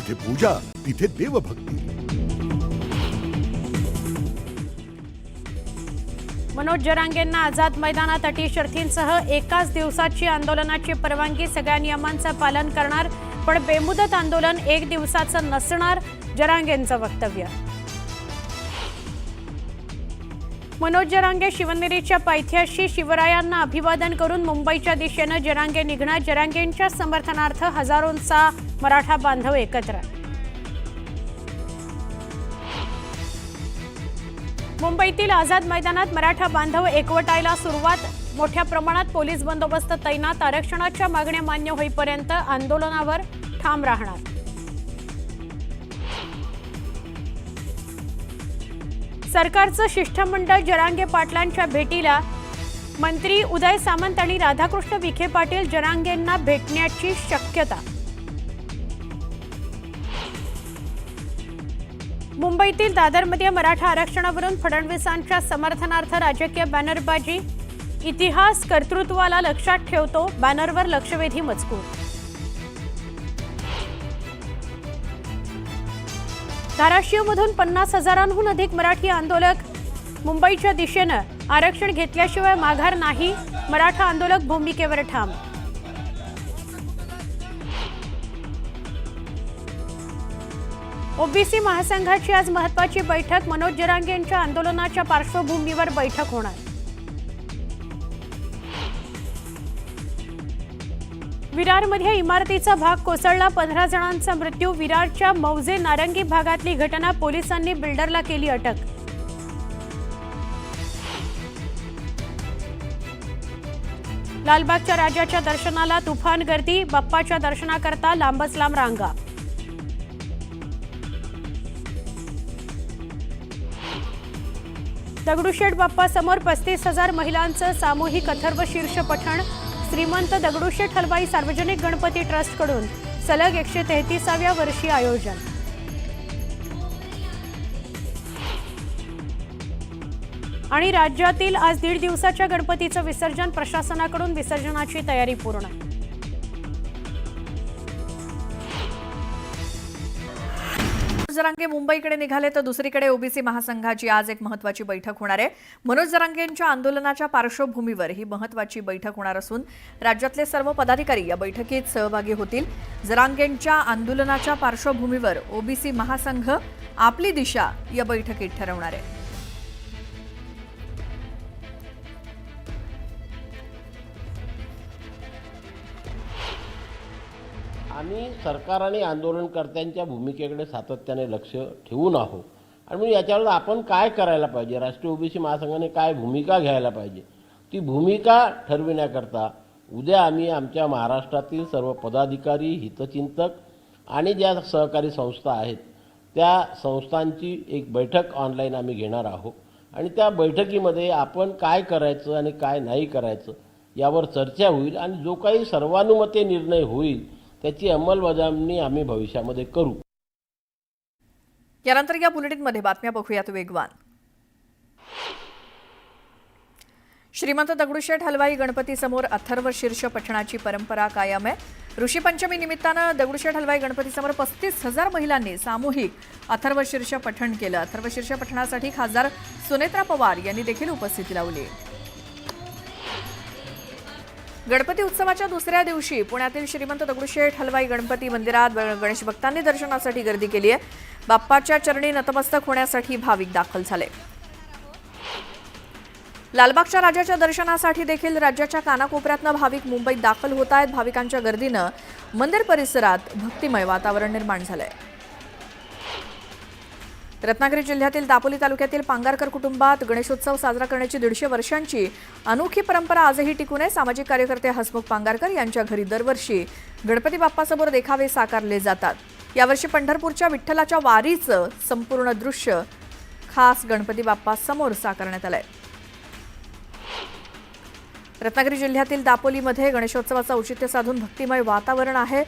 जिथे पूजा तिथे देवभक्ती। मनोज जरांगेंना आझाद मैदानात अटी शर्थींसह एकाच दिवसाची आंदोलनाची परवानगी, सगळ्या नियमांचं पालन करणार, पण बेमुदत आंदोलन 1 दिवसाचं नसणार, जरांगेंचं वक्तव्य। मनोज जरांगे शिवनेरीच्या पायथ्याशी शिवरायांना अभिवादन करून मुंबईच्या दिशेने जरांगे निघणार, जरांगेंच्या समर्थनार्थ हजारोंचा मराठा बांधव एकत्र। मुंबईतील आझाद मैदानात मराठा बांधव एकवटायला सुरुवात, मोठ्या प्रमाणात पोलीस बंदोबस्त तैनात, आरक्षणाच्या मागण्या मान्य होईपर्यंत आंदोलनावर ठाम राहणार। सरकारचं शिष्टमंडळ जरांगे पाटलांच्या भेटीला, मंत्री उदय सामंत आणि राधाकृष्ण विखे पाटील जरांगेंना भेटण्याची शक्यता। मुंबईतील दादरमध्ये मराठा आरक्षणावरून फडणवीसांच्या समर्थनार्थ राजकीय बॅनरबाजी, इतिहास कर्तृत्वाला लक्षात ठेवतो, बॅनरवर लक्षवेधी मजकूर। धाराशिवमधून 50,000हून अधिक मराठी आंदोलक मुंबईच्या दिशेनं, आरक्षण घेतल्याशिवाय माघार नाही, मराठा आंदोलक भूमिकेवर ठाम। ओबीसी महासंघाची आज महत्त्वाची बैठक, मनोज जरांगेंच्या आंदोलनाच्या पार्श्वभूमीवर बैठक होणार। विरारमध्ये इमारतीचा भाग कोसळला, 15 जणांचा मृत्यू, विरारच्या मौजे नारंगी भागातली घटना, पोलिसांनी बिल्डरला केली अटक। लालबागच्या राजाच्या दर्शनाला तुफान गर्दी, बाप्पाच्या दर्शनाकरता लांबच लांब रांगा। दगडूशेठ बाप्पा समोर 35,000 महिलांचं सामूहिक अथर्व शीर्ष पठण, श्रीमंत दगडूशेठ हलवाई सार्वजनिक गणपती ट्रस्टकडून सलग 133व्या वर्षी आयोजन। आणि राज्यातील आज 1.5 दिवसाच्या गणपतीचं विसर्जन, प्रशासनाकडून विसर्जनाची तयारी पूर्ण। जरांगे मुंबईकडे निघाले तर दुसरीकडे ओबीसी महासंघाची आज एक महत्त्वाची बैठक होणार आहे। मनोज जरांगेंच्या आंदोलनाच्या पार्श्वभूमीवर ही महत्त्वाची बैठक होणार असून राज्यातले सर्व पदाधिकारी या बैठकीत सहभागी होतील। जरांगेंच्या आंदोलनाच्या पार्श्वभूमीवर ओबीसी महासंघ आपली दिशा या बैठकीत ठरवणार आहे। आम्ही सरकार आणि आंदोलनकर्त्यांच्या भूमिकेकडे सातत्याने लक्ष ठेवून आहोत आणि मग याच्यावर आपण काय करायला पाहिजे, राष्ट्रीय ओबीसी महासंघाने काय भूमिका घ्यायला पाहिजे, ती भूमिका ठरविण्याकरता उद्या आम्ही आमच्या महाराष्ट्रातील सर्व पदाधिकारी, हितचिंतक आणि ज्या सहकारी संस्था आहेत त्या संस्थांची एक बैठक ऑनलाईन आम्ही घेणार आहोत आणि त्या बैठकीमध्ये आपण काय करायचं आणि काय नाही करायचं यावर चर्चा होईल आणि जो काही सर्वानुमते निर्णय होईल त्याची अंमलबजावणी आम्ही भविष्यामध्ये करू। यानंतर या बुलेटिनमध्ये बातम्या बघूयात वेगवान। श्रीमंत दगडूशेठ हलवाई गणपती समोर अथर्व शीर्ष पठणाची परंपरा कायम आहे। ऋषी पंचमी निमित्तानं दगडूशेठ हलवाई गणपती समोर 35,000 महिलांनी सामूहिक अथर्व शीर्ष पठण केलं। अथर्व शीर्ष पठणासाठी खासदार सुनेत्रा पवार यांनी देखील उपस्थिती लावली। गणपती उत्सवाच्या दुसऱ्या दिवशी पुण्यातील श्रीमंत दगडूशेठ हलवाई गणपती मंदिरात गणेश भक्तांनी दर्शनासाठी गर्दी केली आहे। बाप्पाच्या चरणी नतमस्तक होण्यासाठी भाविक दाखल झाले। लालबागच्या राजाच्या दर्शनासाठी देखील राज्याच्या कानाकोपऱ्यातनं भाविक मुंबईत दाखल होत आहेत। भाविकांच्या गर्दीनं मंदिर परिसरात भक्तिमय वातावरण निर्माण झालंय। रत्नागिरी जिल्ह्यातील दापोली तालुक्यातील पांगारकर कुटुंबात गणेशोत्सव साजरा करण्याची 150 वर्षांची अनोखी परंपरा आजही टिकून आहे। सामाजिक कार्यकर्ते हसमुख पांगारकर यांच्या घरी दरवर्षी गणपती बाप्पासमोर देखावे साकारले जातात। यावर्षी पंढरपूरच्या विठ्ठलाच्या वारीचं संपूर्ण दृश्य खास गणपती बाप्पासमोर साकारण्यात आलंय। रत्नागिरी जिल्ह्यातील दापोलीमध्ये गणेशोत्सवाचं औचित्य साधून भक्तिमय वातावरण आहे।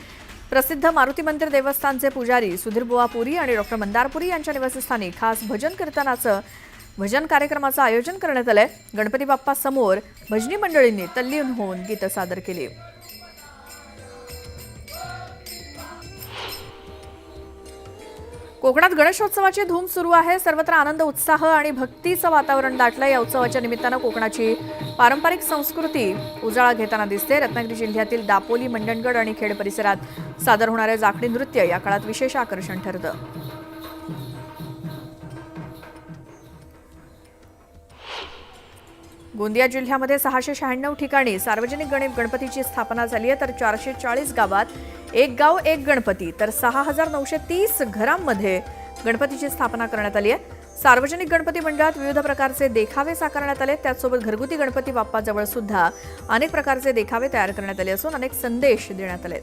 प्रसिद्ध मारुती मंदिर देवस्थानचे पुजारी सुधीरबुवा पुरी आणि डॉक्टर मंदार पुरी यांच्या निवासस्थानी खास भजन कीर्तनाचं भजन कार्यक्रमाचं आयोजन करण्यात आलंय। गणपती बाप्पा समोर भजनी मंडळींनी तल्लीन होऊन गीत सादर केली। कोकणात गणेशोत्सवाची धूम सुरू आहे. सर्वत्र आनंद, उत्साह आणि भक्तीचं वातावरण दाटलं. या उत्सवाच्या निमित्तानं कोकणाची पारंपरिक संस्कृती उजाळा घेताना दिसते. रत्नागिरी जिल्ह्यातील दापोली, मंडणगड आणि खेड परिसरात सादर होणारे जाखडी नृत्य या काळात विशेष आकर्षण ठरतं. गोंदिया जिल्ह्यामध्ये 696 ठिकाणी सार्वजनिक गणपतीची स्थापना झाली आहे, तर 440 गावात एक गाव एक गणपती, तर 6930 घरांमध्ये गणपतीची स्थापना करण्यात आली आहे. सार्वजनिक गणपती मंडळात विविध प्रकारचे देखावे साकारण्यात आले. त्याचसोबत घरगुती गणपती बाप्पाजवळ सुद्धा अनेक प्रकारचे देखावे तयार करण्यात आले असून अनेक संदेश देण्यात आले.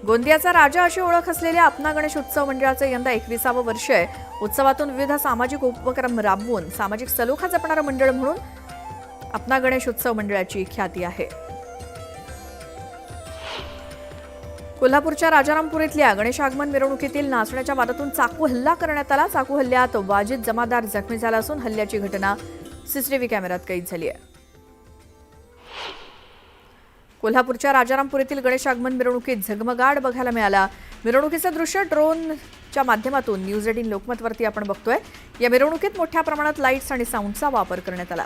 गोंदियाचा राजा अशी ओळख असलेल्या अपना गणेश उत्सव मंडळाचं यंदा 21वं वर्ष आहे. उत्सवातून विविध सामाजिक उपक्रम राबवून सामाजिक सलोखा जपणारं मंडळ म्हणून अपना गणेश उत्सव मंडळाची ख्याती आहे. कोल्हापूरच्या राजारामपूर इथल्या गणेश आगमन मिरवणुकीतील नाचण्याच्या वादातून चाकू हल्ला करण्यात आला. चाकू हल्ल्यात वाजिद जमादार जखमी झाला असून हल्ल्याची घटना सीसीटीव्ही कॅमेऱ्यात कैद झाली आहे. कोल्हापूरच्या राजारामपूर येथील गणेश आगमन मिरवणुकीत झगमगाट बघायला मिळाला. मिरवणुकीचं दृश्य ड्रोनच्या माध्यमातून न्यूज 18 लोकमतवरती आपण बघतोय. या मिरवणुकीत मोठ्या प्रमाणात लाईट्स आणि साऊंडचा वापर करण्यात आला.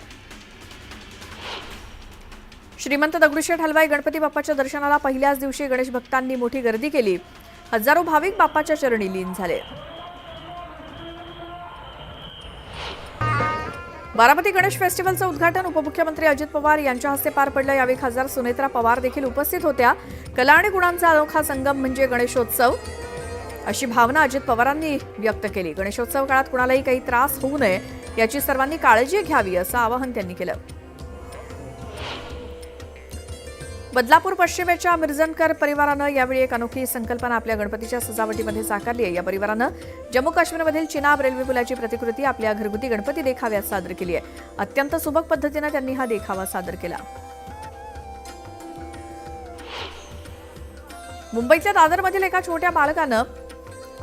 श्रीमंत दगडूशेठ हलवाई गणपती बाप्पाच्या दर्शनाला पहिल्याच दिवशी गणेश भक्तांनी मोठी गर्दी केली. हजारो भाविक बाप्पाच्या चरणी लीन झाले. बारामती गणेश फेस्टिवलचं उद्घाटन उपमुख्यमंत्री अजित पवार यांच्या हस्ते पार पडलं. यावेळी खासदार सुनेत्रा पवार देखील उपस्थित होत्या. कला आणि गुणांचा अनोखा संगम म्हणजे गणेशोत्सव, अशी भावना अजित पवारांनी व्यक्त केली. गणेशोत्सव काळात कुणालाही काही त्रास होऊ नये याची सर्वांनी काळजी घ्यावी असं आवाहन त्यांनी केलं. बदलापूर पश्चिमेच्या मिर्जनकर परिवारानं यावेळी एक अनोखी संकल्पना आपल्या गणपतीच्या सजावटीमध्ये साकारली आहे. या परिवारानं जम्मू काश्मीरमधील चिनाब रेल्वे पुलाची प्रतिकृती आपल्या घरगुती गणपती देखाव्यात सादर केली आहे. अत्यंत सुबक पद्धतीनं त्यांनी हा देखावा सादर केला. मुंबईतल्या दादरमधील एका छोट्या बालकानं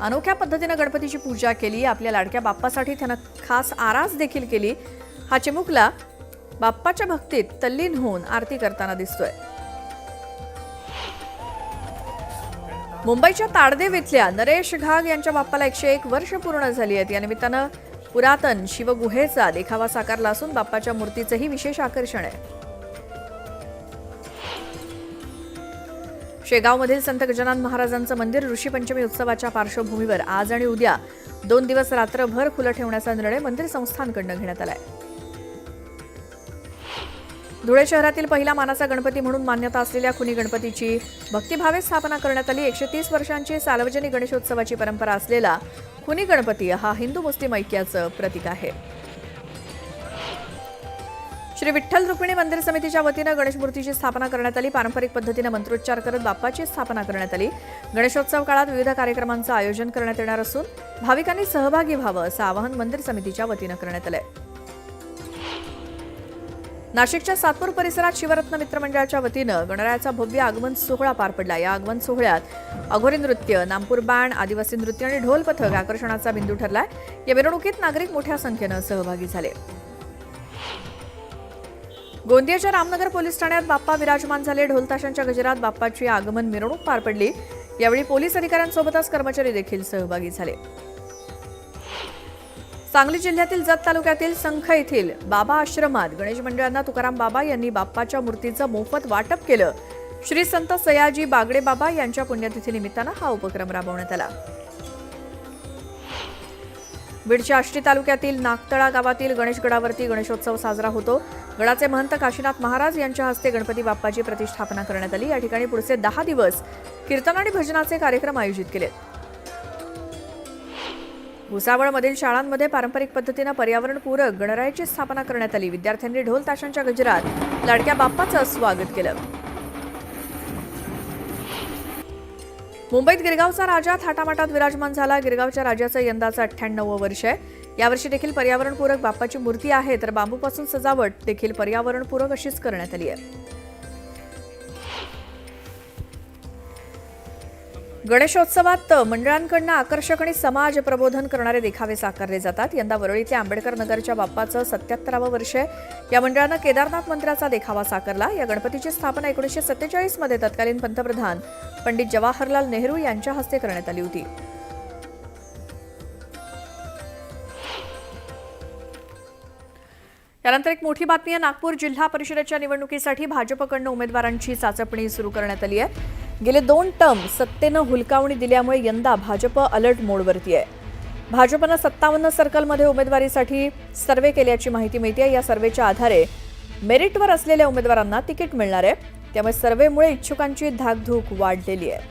अनोख्या पद्धतीनं गणपतीची पूजा केली. आपल्या लाडक्या बाप्पासाठी त्यानं खास आरास देखील केली. हा चिमुकला बाप्पाच्या भक्तीत तल्लीन होऊन आरती करताना दिसतोय. मुंबईच्या ताडदेव इथल्या नरेश घाग यांच्या बाप्पाला 101 वर्ष पूर्ण झाली आहेत. या निमित्तानं पुरातन शिवगुहेचा देखावा साकारला असून बाप्पाच्या मूर्तीचंही विशेष आकर्षण आहे. शेगावमधील संत गजानन महाराजांचं मंदिर ऋषीपंचमी उत्सवाच्या पार्श्वभूमीवर आज आणि उद्या 2 दिवस रात्रभर खुलं ठेवण्याचा निर्णय मंदिर संस्थानकडून घेण्यात आलाय. धुळे शहरातील पहिला मानाचा गणपती म्हणून मान्यता असलेल्या खुनी गणपतीची भक्तिभावे स्थापना करण्यात आली. 130 वर्षांची सार्वजनिक गणेशोत्सवाची परंपरा असलेला खुनी गणपती हा हिंदू मुस्लिम ऐक्याचं प्रतीक आहे. श्री विठ्ठल रुक्मिणी मंदिर समितीच्या वतीनं गणेश मूर्तीची स्थापना करण्यात आली. पारंपरिक पद्धतीनं मंत्रोच्चार करत बाप्पाची स्थापना करण्यात आली. गणेशोत्सव काळात विविध कार्यक्रमांचं आयोजन करण्यात येणार असून भाविकांनी सहभागी व्हावं असं आवाहन मंदिर समितीच्या वतीनं करण्यात आलंय. नाशिकच्या सातपूर परिसरात शिवरत्न मित्र मंडळाच्या वतीनं गणरायाचा भव्य आगमन सोहळा पार पडला. या आगमन सोहळ्यात अघोरी नृत्य, नामपूर बँड, आदिवासी नृत्य आणि ढोल पथक आकर्षणाचा बिंदू ठरलाय. या मिरवणुकीत नागरिक मोठ्या संख्येनं सहभागी झाले. गोंदियाच्या रामनगर पोलीस ठाण्यात बाप्पा विराजमान झाले. ढोलताशांच्या गजरात बाप्पाची आगमन मिरवणूक पार पडली. यावेळी पोलीस अधिकाऱ्यांसोबतच कर्मचारी देखील सहभागी झाले. सांगली जिल्ह्यातील जत तालुक्यातील संख येथील बाबा आश्रमात गणेश मंडळांना तुकाराम बाबा यांनी बाप्पाच्या मूर्तीचं मोफत वाटप केलं. श्री संत सयाजी बागडे बाबा यांच्या पुण्यतिथीनिमित्तानं हा उपक्रम राबवण्यात आला. बीडच्या आष्टी तालुक्यातील नागतळा गावातील गणेशगडावरती गणेशोत्सव साजरा होतो. गडाचे महंत काशीनाथ महाराज यांच्या हस्ते गणपती बाप्पाची प्रतिष्ठापना करण्यात आली. या ठिकाणी पुढचे 10 दिवस कीर्तन आणि भजनाचे कार्यक्रम आयोजित केले. भुसावळमधील शाळांमध्ये पारंपरिक पद्धतीनं पर्यावरणपूरक गणरायाची स्थापना करण्यात आली. विद्यार्थ्यांनी ढोल ताशांच्या गजरात लाडक्या बाप्पाचं स्वागत केलं. मुंबईत गिरगावचा राजा थाटामाटात विराजमान झाला. गिरगावच्या राजाचं यंदाचं 98वं वर्ष आहे. यावर्षी देखील पर्यावरणपूरक बाप्पाची मूर्ती आहे, तर बांबूपासून सजावट देखील पर्यावरणपूरक अशीच करण्यात आली आहे. गणेशोत्सवात मंडळांकडून आकर्षक आणि समाज प्रबोधन करणारे देखावे साकारले जातात. यंदा वरळीतल्या आंबेडकर नगरच्या बाप्पाचं 77वं वर्ष आहे. या मंडळानं केदारनाथ मंदिराचा देखावा साकारला. या गणपतीची स्थापना 1947 मध्ये तत्कालीन पंतप्रधान पंडित जवाहरलाल नेहरू यांच्या हस्ते करण्यात आली होती. यानंतर एक मोठी बातमी आहे. नागपूर जिल्हा परिषदेच्या निवडणुकीसाठी भाजपकडून उमेदवारांची चाचपणी सुरू करण्यात आली आहे. गेले 2 टर्म सत्तेनं हुलकावणी दिल्यामुळे यंदा भाजप अलर्ट मोडवरती आहे. भाजपनं 57 सर्कलमध्ये उमेदवारीसाठी सर्व्हे केल्याची माहिती मिळते. या सर्व्हेच्या आधारे मेरिटवर असलेल्या उमेदवारांना तिकीट मिळणार आहे. त्यामुळे सर्व्हेमुळे इच्छुकांची धाकधूक वाढलेली आहे.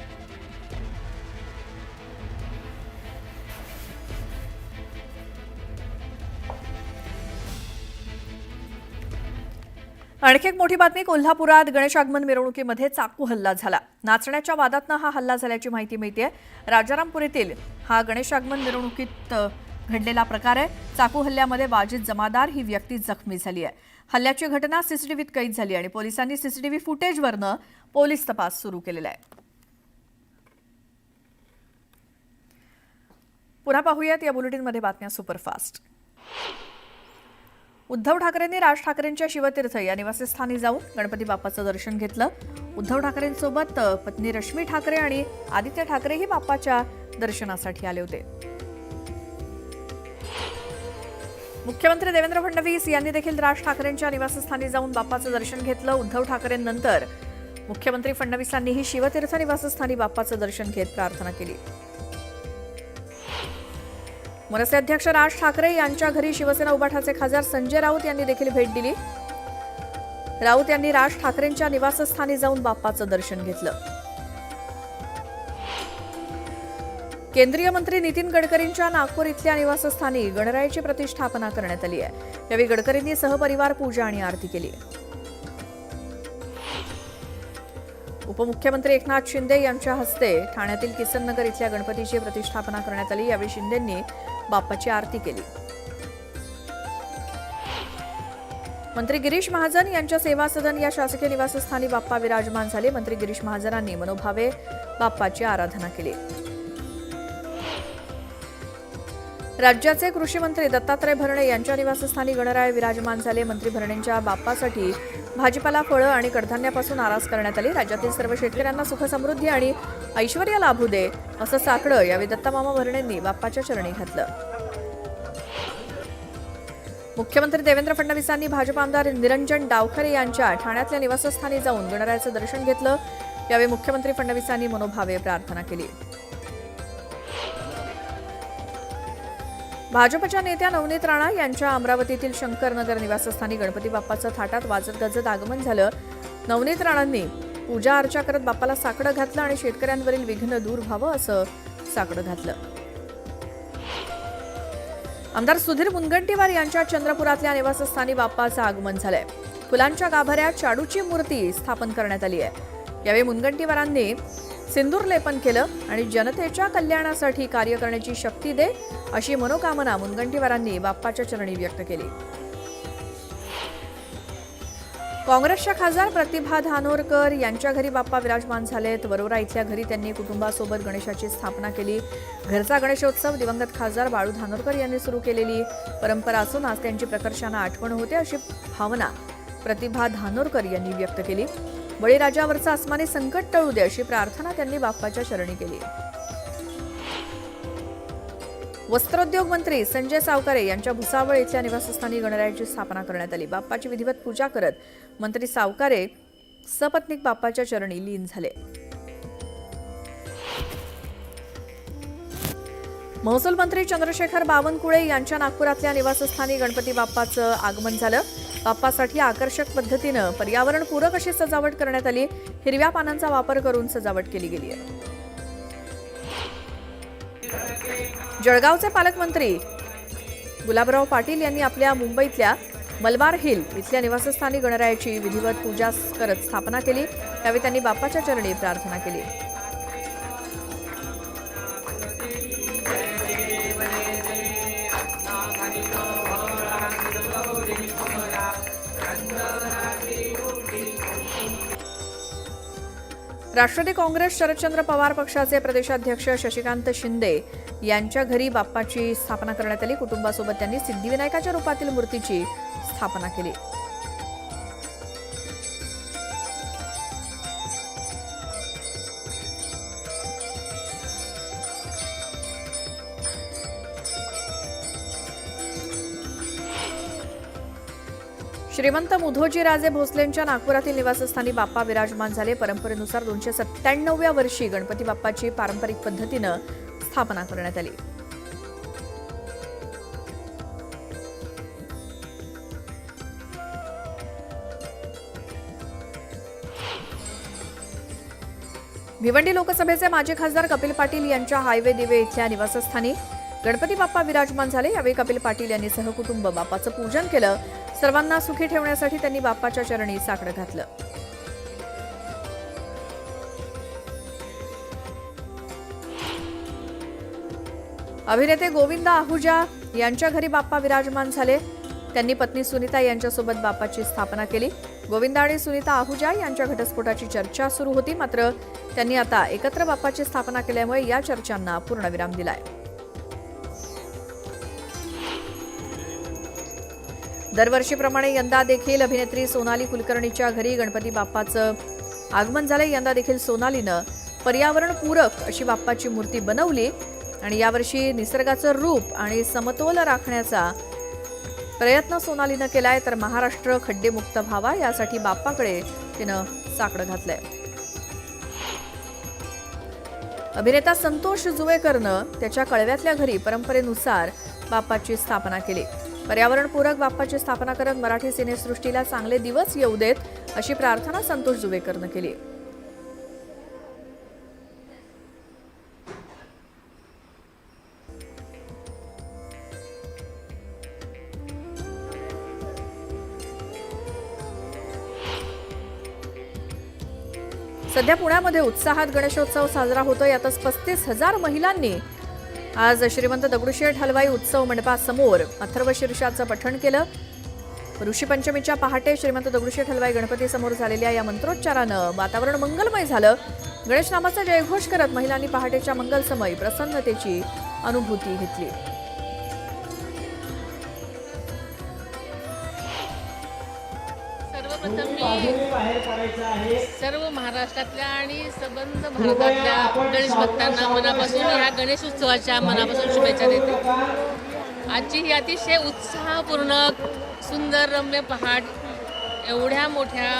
आणखी एक मोठी बातमी. कोल्हापुरात गणेश आगमन मिरवणुकीमध्ये चाकू हल्ला झाला. नाचण्याच्या वादातनं हा हल्ला झाल्याची माहिती मिळते. राजारामपूर येथील हा गणेश आगमन मिरवणुकीत घडलेला प्रकार आहे. चाकू हल्ल्यामध्ये वाजिद जमादार ही व्यक्ती जखमी झाली आहे. हल्ल्याची घटना सीसीटीव्हीत कैद झाली आणि पोलिसांनी सीसीटीव्ही फुटेजवरनं पोलीस तपास सुरू केलेला आहे. पुन्हा पाहूयात या बुलेटिनमध्ये बातम्या सुपरफास्ट. उद्धव ठाकरेंनी राज ठाकरेंच्या शिवतीर्थ या निवासस्थानी जाऊन गणपती बाप्पाचं दर्शन घेतलं. उद्धव ठाकरेंसोबत पत्नी रश्मी ठाकरे आणि आदित्य ठाकरेही बाप्पाच्या दर्शनासाठी आले होते. मुख्यमंत्री देवेंद्र फडणवीस यांनी देखील राज ठाकरेंच्या निवासस्थानी जाऊन बाप्पाचं दर्शन घेतलं. उद्धव ठाकरेंनंतर मुख्यमंत्री फडणवीसांनीही शिवतीर्थ निवासस्थानी बाप्पाचं दर्शन घेत प्रार्थना केली. मनसे अध्यक्ष राज ठाकरे यांच्या घरी शिवसेना उभाठाचे खासदार संजय राऊत यांनी देखील भेट दिली. राऊत यांनी राज ठाकरेंच्या निवासस्थानी जाऊन बाप्पाचं दर्शन घेतलं. केंद्रीय मंत्री नितीन गडकरींच्या नागपूर इथल्या निवासस्थानी गणरायाची प्रतिष्ठापना करण्यात आली आहे. यावेळी गडकरींनी सहपरिवार पूजा आणि आरती केली. उपमुख्यमंत्री एकनाथ शिंदे यांच्या हस्ते ठाण्यातील किसननगर इथल्या गणपतीची प्रतिष्ठापना करण्यात आली. यावेळी शिंदेंनी बाप्पाची आरती केली. मंत्री गिरीश महाजन यांच्या सेवा सदन या शासकीय निवासस्थानी बाप्पा विराजमान झाले. मंत्री गिरीश महाजनांनी मनोभावे बाप्पाची आराधना केली. राज्याचे कृषी मंत्री दत्तात्रय भरणे यांच्या निवासस्थानी गणराय विराजमान झाले. मंत्री भरणेंच्या बाप्पासाठी भाजीपाला, फळं आणि कडधान्यापासून आरास करण्यात आली. राज्यातील सर्व शेतकऱ्यांना सुख समृद्धी आणि ऐश्वर्य लाभू दे असं साकडं यावेळी दत्तामामा भरणेंनी बाप्पाच्या चरणी घातलं. मुख्यमंत्री देवेंद्र फडणवीसांनी भाजप आमदार निरंजन डावखरे यांच्या ठाण्यातल्या निवासस्थानी जाऊन गणरायाचं दर्शन घेतलं. यावेळी मुख्यमंत्री फडणवीसांनी मनोभावे प्रार्थना केली. भाजपच्या नेत्या नवनीत राणा यांच्या अमरावतीतील शंकरनगर निवासस्थानी गणपती बाप्पाचं थाटात वाजत गाजत आगमन झालं. नवनीत राणांनी पूजा अर्चा करत बाप्पाला साकडं घातलं आणि शेतकऱ्यांवरील विघ्न दूर व्हावं असं साकडं घातलं. आमदार सुधीर मुनगंटीवार यांच्या चंद्रपुरातल्या निवासस्थानी बाप्पाचं आगमन झालंय. फुलांच्या गाभाऱ्यात शाडूची मूर्ती स्थापन करण्यात आली आहे. यावेळी मुनगंटीवारांनी सिंदूर लेपन केलं आणि जनतेच्या कल्याणासाठी कार्य करण्याची शक्ती दे अशी मनोकामना मुनगंटीवारांनी बाप्पाच्या चरणी व्यक्त केली. काँग्रेसच्या खासदार प्रतिभा धानोरकर यांच्या घरी बाप्पा विराजमान झालेत. वरोरा इथल्या घरी त्यांनी कुटुंबासोबत गणेशाची स्थापना केली. घरचा गणेशोत्सव दिवंगत खासदार बाळू धानोरकर यांनी सुरू केलेली परंपरा असून आज त्यांची प्रकर्षानं आठवण होते अशी भावना प्रतिभा धानोरकर यांनी व्यक्त केली. बळीराजावरचं आसमानी संकट टळू दे अशी प्रार्थना त्यांनी बाप्पाच्या चरणी केली. वस्त्रोद्योग मंत्री संजय सावकारे यांच्या भुसावळ इथल्या निवासस्थानी गणरायाची स्थापना करण्यात आली. बाप्पाची विधिवत पूजा करत मंत्री सावकारे सपत्नीक बाप्पाच्या चरणी लीन झाले. महसूल मंत्री चंद्रशेखर बावनकुळे यांच्या नागपुरातल्या निवासस्थानी गणपती बाप्पाचं आगमन झालं. बाप्पासाठी आकर्षक पद्धतीनं पर्यावरणपूरक अशी सजावट करण्यात आली. हिरव्या पानांचा वापर करून सजावट केली गेली आहे. जळगावचे पालकमंत्री गुलाबराव पाटील यांनी आपल्या मुंबईतल्या मलबार हिल इथल्या निवासस्थानी गणरायाची विधिवत पूजा करत स्थापना केली. त्यावेळी त्यांनी बाप्पाच्या चरणी प्रार्थना केली. राष्ट्रवादी काँग्रेस शरदचंद्र पवार पक्षाचे प्रदेशाध्यक्ष शशिकांत शिंदे यांच्या घरी बाप्पाची स्थापना करण्यात आली. कुटुंबासोबत त्यांनी सिद्धिविनायकाच्या रूपातील मूर्तीची स्थापना केली. श्रीमंत मुधोजीराजे भोसलेंच्या नागपुरातील निवासस्थानी बाप्पा विराजमान झाले. परंपरेनुसार 297व्या वर्षी गणपती बाप्पाची पारंपरिक पद्धतीनं स्थापना करण्यात आली. भिवंडी लोकसभेचे माजी खासदार कपिल पाटील यांच्या हायवे दिवे इथल्या निवासस्थानी गणपती बाप्पा विराजमान झाले. यावेळी कपिल पाटील यांनी सहकुटुंब बाप्पाचं पूजन केलं. सर्वांना सुखी ठेवण्यासाठी त्यांनी बाप्पाच्या चरणी साकडं घातलं. अभिनेते गोविंदा आहुजा यांच्या घरी बाप्पा विराजमान झाले. त्यांनी पत्नी सुनीता यांच्यासोबत बाप्पाची स्थापना केली. गोविंदा आणि सुनीता आहुजा यांच्या घटस्फोटाची चर्चा सुरू होती, मात्र त्यांनी आता एकत्र बाप्पाची स्थापना केल्यामुळे या चर्चांना पूर्णविराम दिलाय. दरवर्षीप्रमाणे यंदा देखील अभिनेत्री सोनाली कुलकर्णीच्या घरी गणपती बाप्पाचं आगमन झाले. यंदा देखील सोनालीनं पर्यावरणपूरक अशी बाप्पाची मूर्ती बनवली आणि यावर्षी निसर्गाचं रूप आणि समतोल राखण्याचा प्रयत्न सोनालीनं केलाय. तर महाराष्ट्र खड्डेमुक्त व्हावा यासाठी बाप्पाकडे तिनं साकडं घातलंय. अभिनेता संतोष जुवेकरनं त्याच्या कळव्यातल्या घरी परंपरेनुसार बाप्पाची स्थापना केली. पर्यावरणपूरक बाप्पाची स्थापना करत मराठी सिनेसृष्टीला चांगले दिवस येऊ देत अशी प्रार्थना संतोष जुवेकरनं केली. सध्या पुण्यामध्ये उत्साहात गणेशोत्सव साजरा होतोय. यातच 35,000 महिलांनी आज श्रीमंत दगडूशेठ हलवाई उत्सव मंडपासमोर अथर्वशीर्षाचं पठण केलं. ऋषीपंचमीच्या पहाटे श्रीमंत दगडूशेठ हलवाई गणपतीसमोर झालेल्या या मंत्रोच्चारानं वातावरण मंगलमय झालं. गणेश नामाचा जयघोष करत महिलांनी पहाटेच्या मंगलसमयी प्रसन्नतेची अनुभूती घेतली. सर्वप्रथम मी सर्व महाराष्ट्रातल्या आणि संबंध भारतातल्या गणेश भक्तांना मनापासून ह्या गणेश उत्सवाच्या मनापासून शुभेच्छा देते. आजची ही अतिशय उत्साहपूर्ण सुंदर रम्य पहाट एवढ्या मोठ्या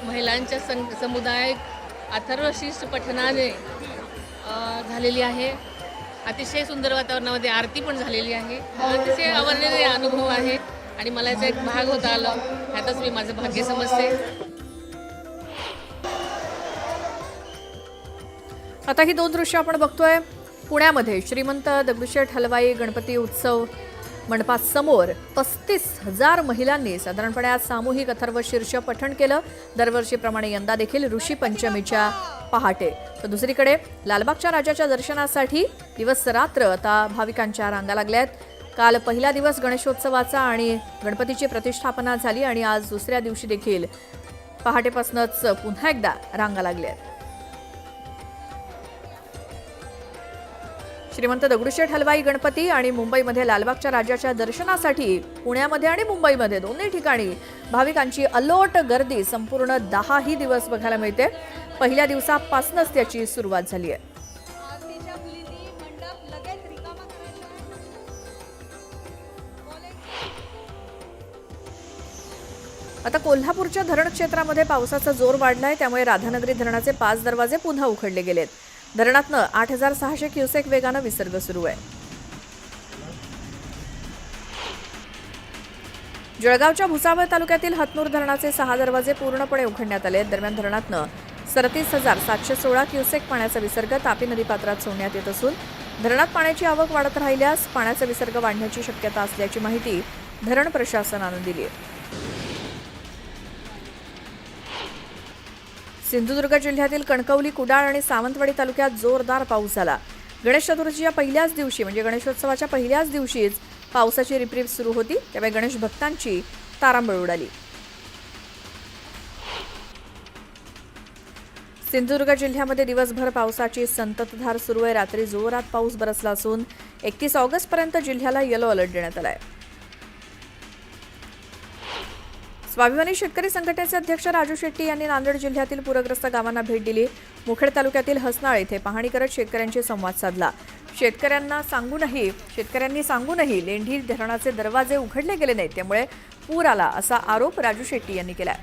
महिलांच्या समुदाय अथर्वशीर्ष पठणाने झालेली आहे. अतिशय सुंदर वातावरणामध्ये आरती पण झालेली आहे. अतिशय अवर्णनीय अनुभव आहे आणि मला याचा एक भाग होता आलं, ह्यातच मी माझं भाग्य समजते. आता ही दोन दृश्य आपण बघतोय. पुण्यामध्ये श्रीमंत दगडूशेठ हलवाई गणपती उत्सव मंडपासमोर 35,000 महिलांनी साधारणपणे आज सामूहिक अथर्वशीर्ष पठण केलं. दरवर्षीप्रमाणे यंदा देखील ऋषी पंचमीच्या पहाटे. तर दुसरीकडे लालबागच्या राजाच्या दर्शनासाठी दिवस रात्र आता भाविकांच्या रांगा लागल्यात. काल पहिला दिवस गणेशोत्सवाचा आणि गणपतीची प्रतिष्ठापना झाली आणि आज दुसऱ्या दिवशी देखील पहाटेपासूनच पुन्हा एकदा रांगा लागल्या. श्रीमंत दगडूशेठ हलवाई गणपती आणि मुंबईमध्ये लालबागच्या राजाच्या दर्शनासाठी पुण्यामध्ये आणि मुंबईमध्ये दोन्ही ठिकाणी भाविकांची अलोट गर्दी संपूर्ण 10 दिवस बघायला मिळते. पहिल्या दिवसापासूनच त्याची सुरुवात झाली आहे. आता कोल्हापूरच्या धरण क्षेत्रामध्ये पावसाचा जोर वाढलाय. त्यामुळे राधानगरी धरणाचे 5 दरवाजे पुन्हा उघडले गेलेत. धरणातनं 8,600 क्युसेक वेगानं विसर्ग सुरू आहे. जळगावच्या भुसावळ तालुक्यातील हतनूर धरणाचे 6 दरवाजे पूर्णपणे उघडण्यात आले. दरम्यान धरणातनं 37,716 क्युसेक पाण्याचा विसर्ग तापी नदीपात्रात सोडण्यात येत असून धरणात पाण्याची आवक वाढत राहिल्यास पाण्याचा विसर्ग वाढण्याची शक्यता असल्याची माहिती धरण प्रशासनानं दिली आहे. सिंधुदुर्ग जिल्ह्यातील कणकवली, कुडाळ आणि सावंतवाडी तालुक्यात जोरदार पाऊस झाला. गणेश चतुर्थीच्या पहिल्याच दिवशी म्हणजे गणेशोत्सवाच्या पहिल्याच दिवशीच पावसाची रिपरिप सुरू होती. त्यामुळे गणेश भक्तांची तारांबळ उडाली. सिंधुदुर्ग जिल्ह्यामध्ये दिवसभर पावसाची संततधार सुरू आहे. रात्री जोरात पाऊस बरसला असून 31 ऑगस्टपर्यंत जिल्ह्याला येलो अलर्ट देण्यात आला आहे. स्वाभिमानी शेतकरी संघटनेचे अध्यक्ष राजू शेट्टी यांनी नांदेड जिल्ह्यातील पूरग्रस्त गावांना भेट दिली. मुखेड तालुक्यातील हसनाळ येथे पाहणी करत शेतकऱ्यांशी संवाद साधला. शेतकऱ्यांनी सांगूनही लेंढी धरणाचे दरवाजे उघडले गेले नाहीत, त्यामुळे पूर आला असा आरोप राजू शेट्टी यांनी केला.